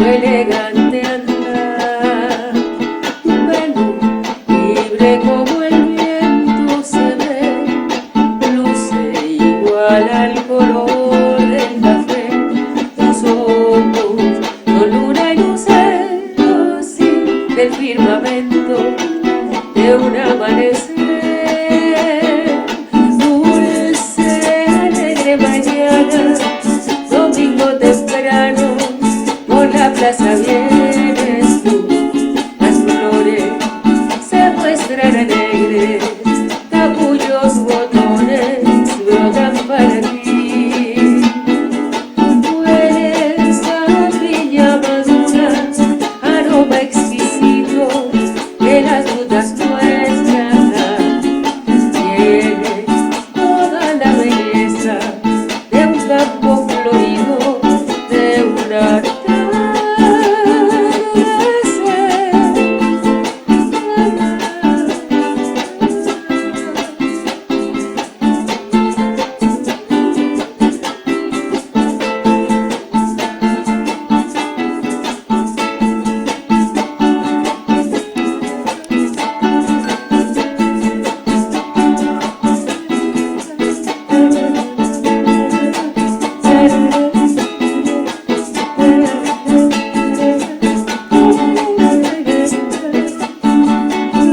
tu elegante andar, menú libre como el viento se ve, luce igual al color del café, tus ojos con luna y lucero, sí, del firmamento de un amanecer. Dulce, alegre mañana, domingo temprano, por la plaza vienes tú, las flores se muestran alegres, capullos, botones brotan para ti. Hueles a piña madura, aroma exquisito de las frutas nuestras. Tiene toda la belleza de un campo florido, de un atardecer.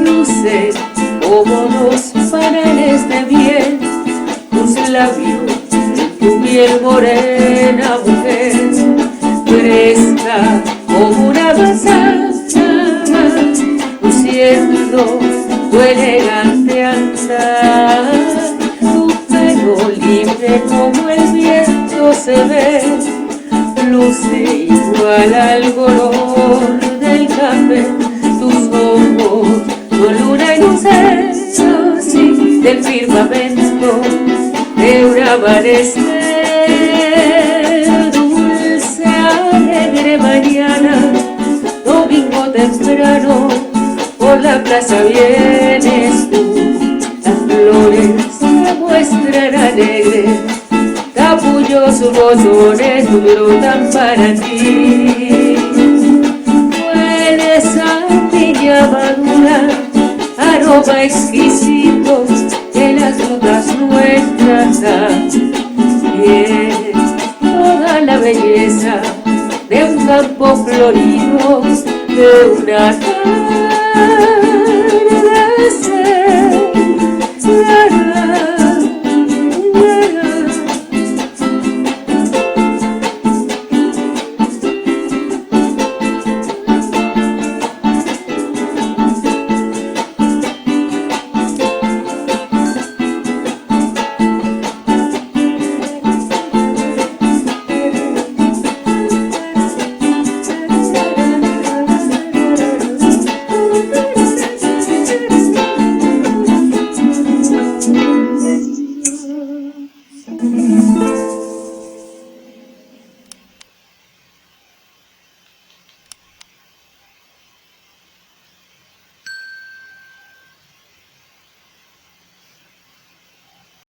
Luce como dos panales de miel, tus labios, tu piel morena, mujer, fresca como una manzana, luciendo tu elegante andar, tu pelo libre como el viento se ve, luce igual al color del café, tus ojos con luna y lucero, sí, del firmamento de un amanecer. Dulce, alegre mañana, domingo temprano, por la plaza vienes tú, las flores se muestran alegres, capullos, botones brotan para ti. Hueles a piña madura, aroma exquisito de las frutas nuestras. Tiene toda la belleza de un campo florido, de una